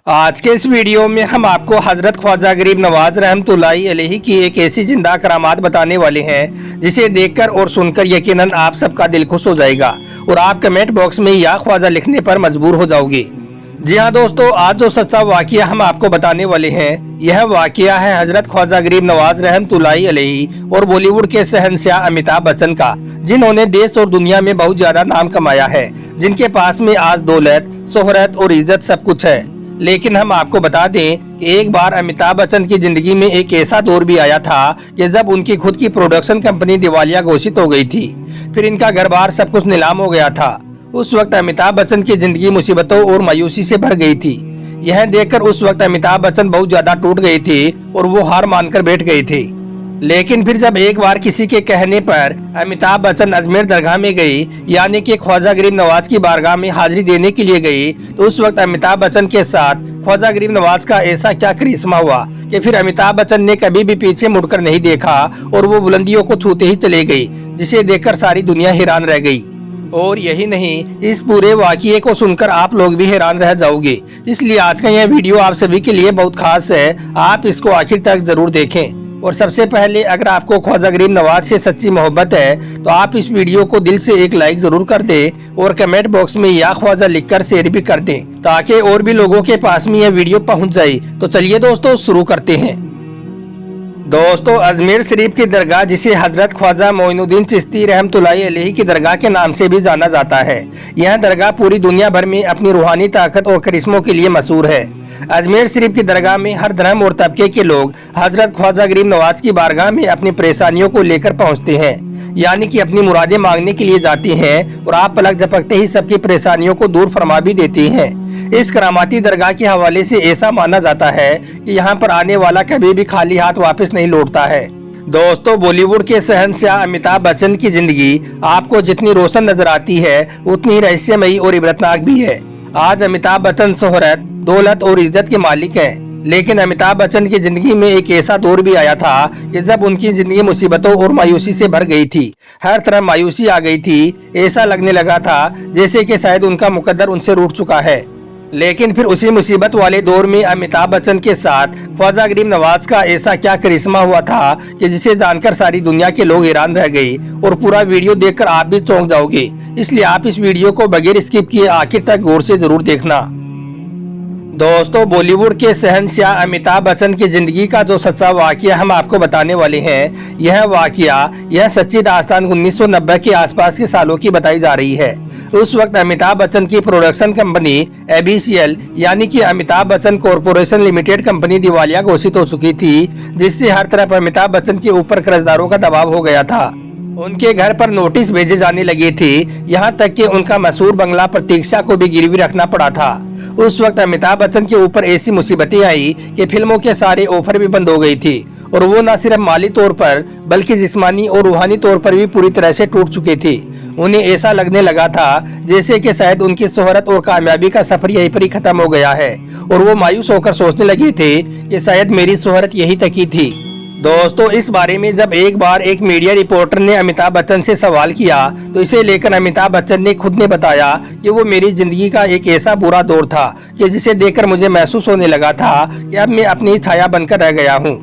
आज के इस वीडियो में हम आपको हजरत ख्वाजा गरीब नवाज रहमतुल्लाहि अलैहि की एक ऐसी जिंदा करामात बताने वाले हैं जिसे देखकर और सुनकर यकीनन आप सबका दिल खुश हो जाएगा और आप कमेंट बॉक्स में या ख्वाजा लिखने पर मजबूर हो जाओगे। जी हाँ दोस्तों, आज जो सच्चा वाकया हम आपको बताने वाले हैं यह वाकया है हजरत ख्वाजा गरीब नवाज रहमतुल्लाहि अलैहि और बॉलीवुड के शहंशाह अमिताभ बच्चन का, जिन्होंने देश और दुनिया में बहुत ज्यादा नाम कमाया है, जिनके पास में आज दौलत, शोहरत और इज्जत सब कुछ है। लेकिन हम आपको बता दें कि एक बार अमिताभ बच्चन की जिंदगी में एक ऐसा दौर भी आया था कि जब उनकी खुद की प्रोडक्शन कंपनी दिवालिया घोषित हो गई थी, फिर इनका घर बार सब कुछ नीलाम हो गया था। उस वक्त अमिताभ बच्चन की जिंदगी मुसीबतों और मायूसी से भर गई थी। यह देखकर उस वक्त अमिताभ बच्चन बहुत ज्यादा टूट गए थे और वो हार मानकर बैठ गए थे। लेकिन फिर जब एक बार किसी के कहने पर अमिताभ बच्चन अजमेर दरगाह में गई, यानी कि ख्वाजा गरीब नवाज की बारगाह में हाजिरी देने के लिए गई, तो उस वक्त अमिताभ बच्चन के साथ ख्वाजा गरीब नवाज का ऐसा क्या करिश्मा हुआ कि फिर अमिताभ बच्चन ने कभी भी पीछे मुड़कर नहीं देखा और वो बुलंदियों को छूते ही चले गई, जिसे देखकर सारी दुनिया हैरान रह गई। और यही नहीं, इस पूरे वाकये को सुनकर आप लोग भी हैरान रह जाओगे। इसलिए आज का यह वीडियो आप सभी के लिए बहुत खास है, आप इसको आखिर तक जरूर देखें। और सबसे पहले अगर आपको ख्वाजा गरीब नवाज से सच्ची मोहब्बत है तो आप इस वीडियो को दिल से एक लाइक जरूर कर दें और कमेंट बॉक्स में या ख्वाजा लिखकर शेयर भी कर दें, ताकि और भी लोगों के पास में यह वीडियो पहुंच जाए। तो चलिए दोस्तों शुरू करते हैं। दोस्तों, अजमेर शरीफ की दरगाह, जिसे हजरत ख्वाजा मोइनुद्दीन चिश्ती रहमतुल्लाहि अलैहि की दरगाह के नाम से भी जाना जाता है, यह दरगाह पूरी दुनिया भर में अपनी रूहानी ताकत और करिश्मों के लिए मशहूर है। अजमेर शरीफ की दरगाह में हर धर्म और तबके के लोग हजरत ख्वाजा गरीब नवाज की बारगाह में अपनी परेशानियों को लेकर पहुंचते हैं, यानी कि अपनी मुरादें मांगने के लिए जाते हैं और आप पलक झपकते ही सबकी परेशानियों को दूर फरमा भी देते हैं। इस करामाती दरगाह के हवाले से ऐसा माना जाता है कि यहाँ पर आने वाला कभी भी खाली हाथ वापस नहीं लौटता है। दोस्तों, बॉलीवुड के शहंशाह अमिताभ बच्चन की जिंदगी आपको जितनी रोशन नजर आती है उतनी रहस्यमयी और इबरतनाक भी है। आज अमिताभ बच्चन शोहरत, दौलत और इज्जत के मालिक हैं, लेकिन अमिताभ बच्चन की जिंदगी में एक ऐसा दौर भी आया था कि जब उनकी जिंदगी मुसीबतों और मायूसी से भर गई थी। हर तरफ मायूसी आ गई थी, ऐसा लगने लगा था जैसे कि शायद उनका मुकद्दर उनसे रूठ चुका है। लेकिन फिर उसी मुसीबत वाले दौर में अमिताभ बच्चन के साथ ख्वाजा गरीब नवाज का ऐसा क्या करिश्मा हुआ था कि जिसे जानकर सारी दुनिया के लोग हैरान रह गए और पूरा वीडियो देखकर आप भी चौंक जाओगे। इसलिए आप इस वीडियो को बगैर स्किप किए आखिर तक गौर से जरूर देखना। दोस्तों, बॉलीवुड के शहंशाह अमिताभ बच्चन की जिंदगी का जो सच्चा वाकया हम आपको बताने वाले हैं, यह सच्ची दास्तान 1990 के आसपास के सालों की बताई जा रही है। उस वक्त अमिताभ बच्चन की प्रोडक्शन कंपनी एबीसीएल, यानी कि Amitabh Bachchan corporation limited company दिवालिया घोषित हो चुकी थी, जिससे हर तरफ अमिताभ बच्चन के ऊपर कर्जदारों का दबाव हो गया था। उनके घर पर नोटिस भेजे जाने लगे थे, यहाँ तक कि उनका मशहूर बंगला प्रतीक्षा को भी गिरवी रखना पड़ा था। उस वक्त अमिताभ बच्चन के ऊपर ऐसी मुसीबतें आई कि फिल्मों के सारे ऑफर भी बंद हो गई थी और वो न सिर्फ माली तौर पर बल्कि जिस्मानी और रूहानी तौर पर भी पूरी तरह से टूट चुके थे। उन्हें ऐसा लगने लगा था जैसे कि शायद उनकी शोहरत और कामयाबी का सफर यहीं पर ही खत्म हो गया है और वो मायूस होकर सोचने लगे थे कि शायद मेरी शोहरत यही तक ही थी। दोस्तों, इस बारे में जब एक बार एक मीडिया रिपोर्टर ने अमिताभ बच्चन से सवाल किया तो इसे लेकर अमिताभ बच्चन ने खुद ने बताया कि वो मेरी जिंदगी का एक ऐसा बुरा दौर था कि जिसे देखकर मुझे महसूस होने लगा था कि अब मैं अपनी छाया बनकर रह गया हूँ।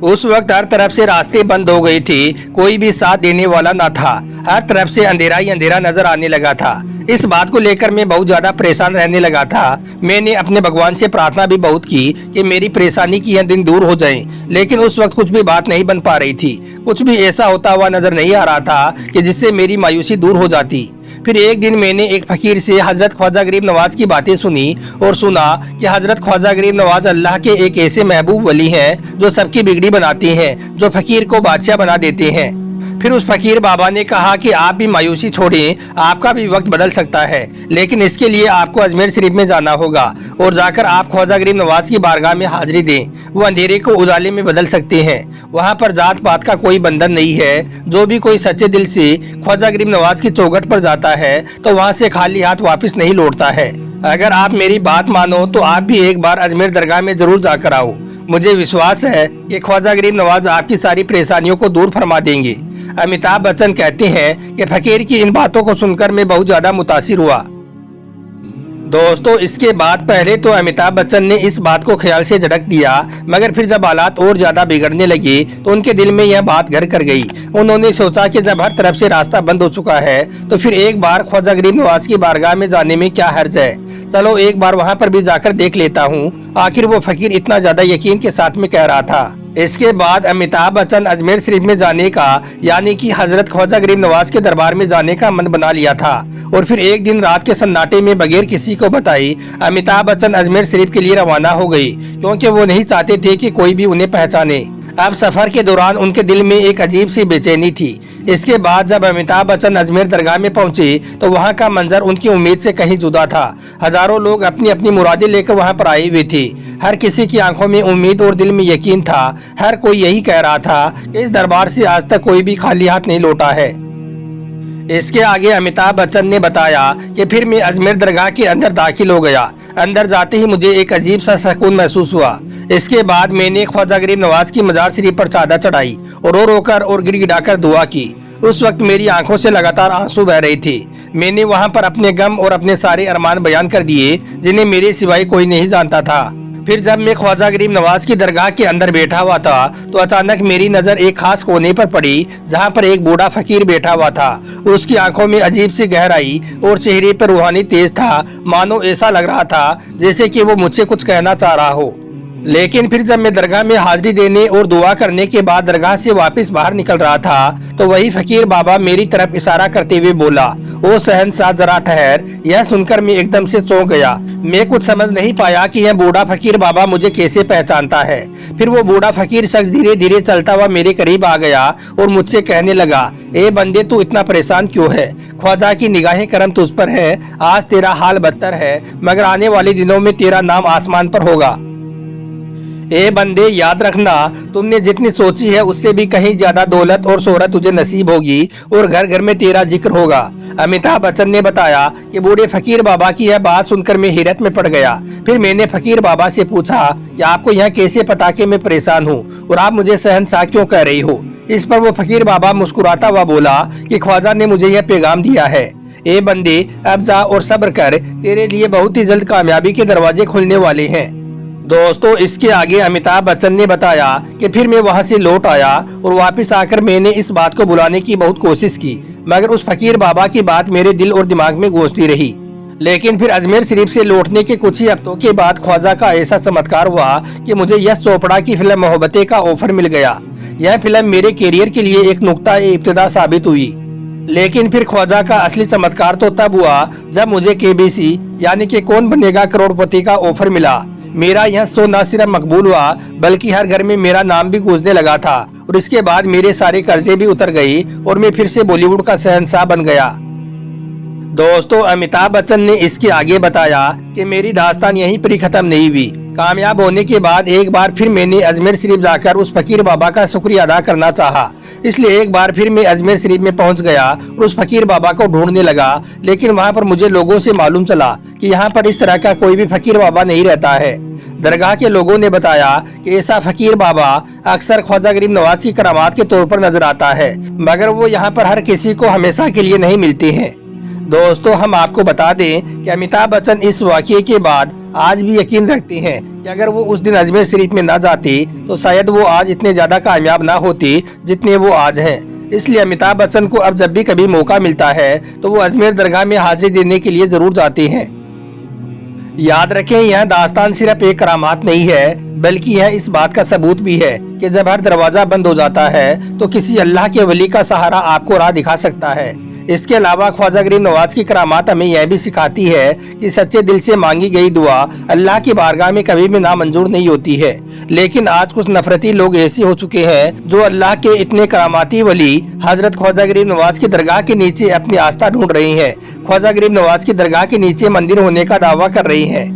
उस वक्त हर तरफ से रास्ते बंद हो गई थी, कोई भी साथ देने वाला न था, हर तरफ से अंधेरा ही अंधेरा नजर आने लगा था। इस बात को लेकर मैं बहुत ज्यादा परेशान रहने लगा था। मैंने अपने भगवान से प्रार्थना भी बहुत की कि मेरी परेशानी की यह दिन दूर हो जाए, लेकिन उस वक्त कुछ भी बात नहीं बन पा रही थी। कुछ भी ऐसा होता हुआ नजर नहीं आ रहा था कि जिससे मेरी मायूसी दूर हो जाती। फिर एक दिन मैंने एक फकीर से हजरत ख्वाजा गरीब नवाज की बातें सुनी और सुना कि हजरत ख्वाजा गरीब नवाज अल्लाह के एक ऐसे महबूब वली हैं जो सबकी बिगड़ी बनाते हैं, जो फकीर को बादशाह बना देते हैं। फिर उस फकीर बाबा ने कहा कि आप भी मायूसी छोड़ें, आपका भी वक्त बदल सकता है, लेकिन इसके लिए आपको अजमेर शरीफ में जाना होगा और जाकर आप ख्वाजा गरीब नवाज की बारगाह में हाजिरी दें। वो अंधेरे को उजाले में बदल सकते हैं। वहाँ पर जात पात का कोई बंधन नहीं है। जो भी कोई सच्चे दिल से ख्वाजा गरीब नवाज की चौखट पर जाता है तो वहाँ से खाली हाथ वापिस नहीं लौटता है। अगर आप मेरी बात मानो तो आप भी एक बार अजमेर दरगाह में जरूर जाकर आओ। मुझे विश्वास है कि ख्वाजा गरीब नवाज आपकी सारी परेशानियों को दूर फरमा देंगे। अमिताभ बच्चन कहते हैं कि फकीर की इन बातों को सुनकर मैं बहुत ज्यादा मुतासिर हुआ। दोस्तों इसके बाद पहले तो अमिताभ बच्चन ने इस बात को ख्याल से झटक दिया, मगर फिर जब हालात और ज्यादा बिगड़ने लगे तो उनके दिल में यह बात घर कर गई। उन्होंने सोचा कि जब हर तरफ से रास्ता बंद हो चुका है तो फिर एक बार ख्वाजा गरीब नवाज की बारगाह में जाने में क्या हर्ज है। चलो एक बार वहां पर भी जाकर देख लेता हूँ आखिर वो फकीर इतना ज्यादा यकीन के साथ में कह रहा था। इसके बाद अमिताभ बच्चन अजमेर शरीफ में जाने का यानी कि हजरत ख्वाजा गरीब नवाज के दरबार में जाने का मन बना लिया था और फिर एक दिन रात के सन्नाटे में बगैर किसी को बताई अमिताभ बच्चन अजमेर शरीफ के लिए रवाना हो गई, क्योंकि वो नहीं चाहते थे कि कोई भी उन्हें पहचाने। अब सफर के दौरान उनके दिल में एक अजीब सी बेचैनी थी। इसके बाद जब अमिताभ बच्चन अजमेर दरगाह में पहुंचे तो वहां का मंजर उनकी उम्मीद से कहीं जुदा था। हजारों लोग अपनी अपनी मुरादें लेकर वहां पर आए हुए थे। हर किसी की आंखों में उम्मीद और दिल में यकीन था। हर कोई यही कह रहा था कि इस दरबार से आज तक कोई भी खाली हाथ नहीं लौटा है। इसके आगे अमिताभ बच्चन ने बताया कि फिर मैं अजमेर दरगाह के अंदर दाखिल हो गया। अंदर जाते ही मुझे एक अजीब सा सुकून महसूस हुआ। इसके बाद मैंने ख्वाजा गरीब नवाज की मजार शरीफ पर चादर चढ़ाई और रो रोकर और गिड़गिड़ाकर दुआ की। उस वक्त मेरी आंखों से लगातार आंसू बह रही थी। मैंने वहां पर अपने गम और अपने सारे अरमान बयान कर दिए जिन्हें मेरे सिवाय कोई नहीं जानता था। फिर जब मैं ख्वाजा गरीब नवाज की दरगाह के अंदर बैठा हुआ था तो अचानक मेरी नजर एक खास कोने पर पड़ी जहां पर एक बूढ़ा फकीर बैठा हुआ था। उसकी आंखों में अजीब सी गहराई और चेहरे पर रूहानी तेज था, मानो ऐसा लग रहा था जैसे कि वो मुझसे कुछ कहना चाह रहा हो। लेकिन फिर जब मैं दरगाह में हाजिरी देने और दुआ करने के बाद दरगाह से वापस बाहर निकल रहा था तो वही फकीर बाबा मेरी तरफ इशारा करते हुए बोला, ओ शहंशाह जरा ठहर। यह सुनकर मैं एकदम से चौंक गया। मैं कुछ समझ नहीं पाया कि यह बूढ़ा फकीर बाबा मुझे कैसे पहचानता है। फिर वो बूढ़ा फकीर शख्स धीरे धीरे चलता हुआ मेरे करीब आ गया और मुझसे कहने लगा, ए बंदे तू इतना परेशान क्यों है? ख्वाजा की निगाहें करम तुझ पर है। आज तेरा हाल बदतर है मगर आने वाले दिनों में तेरा नाम आसमान पर होगा। ए बंदे याद रखना, तुमने जितनी सोची है उससे भी कहीं ज्यादा दौलत और शोहरत तुझे नसीब होगी और घर घर में तेरा जिक्र होगा। अमिताभ बच्चन ने बताया कि बूढ़े फकीर बाबा की यह बात सुनकर मैं हैरत में पड़ गया। फिर मैंने फकीर बाबा से पूछा कि आपको यह कैसे पता कि मैं परेशान हूँ और आप मुझे शहंशाह क्यों कह रही हो? इस पर वो फकीर बाबा मुस्कुराता हुआ बोला कि ख्वाजा ने मुझे यह पैगाम दिया है, ए बंदे अब जा और सब्र कर, तेरे लिए बहुत ही जल्द कामयाबी के दरवाजे खुलने वाले हैं। दोस्तों इसके आगे अमिताभ बच्चन ने बताया कि फिर मैं वहां से लौट आया और वापस आकर मैंने इस बात को बुलाने की बहुत कोशिश की, मगर उस फकीर बाबा की बात मेरे दिल और दिमाग में गूंजती रही। लेकिन फिर अजमेर शरीफ से लौटने के कुछ ही हफ्तों के बाद ख्वाजा का ऐसा चमत्कार हुआ कि मुझे यश चोपड़ा की फिल्म मोहब्बतें का ऑफर मिल गया। यह फिल्म मेरे कैरियर के लिए एक नुक्ता इब्तिदा साबित हुई। लेकिन फिर ख्वाजा का असली चमत्कार तो तब हुआ जब मुझे केबीसी यानी कि कौन बनेगा करोड़पति का ऑफर मिला। मेरा यह शो न सिर्फ मकबूल हुआ बल्कि हर घर में मेरा नाम भी गूंजने लगा था और इसके बाद मेरे सारे कर्जे भी उतर गई और मैं फिर से बॉलीवुड का शहंशाह बन गया। दोस्तों अमिताभ बच्चन ने इसके आगे बताया कि मेरी दास्तान यहीं पर ही खत्म नहीं हुई। कामयाब होने के बाद एक बार फिर मैंने अजमेर शरीफ जाकर उस फकीर बाबा का शुक्रिया अदा करना चाहा। इसलिए एक बार फिर मैं अजमेर शरीफ में पहुंच गया और उस फकीर बाबा को ढूंढने लगा। लेकिन वहां पर मुझे लोगों से मालूम चला कि यहाँ पर इस तरह का कोई भी फकीर बाबा नहीं रहता है। दरगाह के लोगों ने बताया कि ऐसा फकीर बाबा अक्सर ख्वाजा गरीब नवाज की करामात के तौर पर नजर आता है, मगर वो यहाँ पर हर किसी को हमेशा के लिए नहीं मिलते हैं। दोस्तों हम आपको बता दें कि अमिताभ बच्चन इस वाक़ये के बाद आज भी यकीन रखते हैं कि अगर वो उस दिन अजमेर शरीफ में न जाते तो शायद वो आज इतने ज्यादा कामयाब ना होते जितने वो आज हैं। इसलिए अमिताभ बच्चन को अब जब भी कभी मौका मिलता है तो वो अजमेर दरगाह में हाजिरी देने के लिए जरूर जाते हैं। याद रखें यह दास्तान सिर्फ एक करामात नहीं है बल्कि यह इस बात का सबूत भी है कि जब हर दरवाजा बंद हो जाता है तो किसी अल्लाह के वली का सहारा आपको राह दिखा सकता है। इसके अलावा ख्वाजा गरीब नवाज की करामात हमें यह भी सिखाती है कि सच्चे दिल से मांगी गई दुआ अल्लाह की बारगाह में कभी भी नामंजूर नहीं होती है। लेकिन आज कुछ नफरती लोग ऐसे हो चुके हैं जो अल्लाह के इतने करामाती वली हजरत ख्वाजा गरीब नवाज की दरगाह के नीचे अपनी आस्था ढूंढ रही हैं। ख्वाजा गरीब नवाज की दरगाह के नीचे मंदिर होने का दावा कर रही हैं।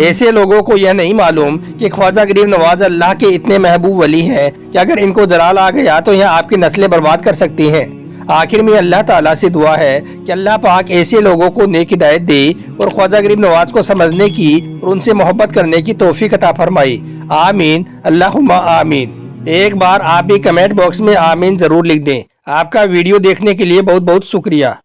ऐसे लोगों को यह नहीं मालूम कि ख्वाजा गरीब नवाज अल्लाह के इतने महबूब वली हैं कि अगर इनको जलाल आ गया तो यह आपकी नस्लें बर्बाद कर सकती हैं। आखिर में अल्लाह ताला से दुआ है कि अल्लाह पाक ऐसे लोगों को नेक हिदायत दे और ख्वाजा गरीब नवाज को समझने की और उनसे मोहब्बत करने की तौफीक अता फरमाए। आमीन अल्लाहुम्मा आमीन। एक बार आप भी कमेंट बॉक्स में आमीन जरूर लिख दें। आपका वीडियो देखने के लिए बहुत बहुत शुक्रिया।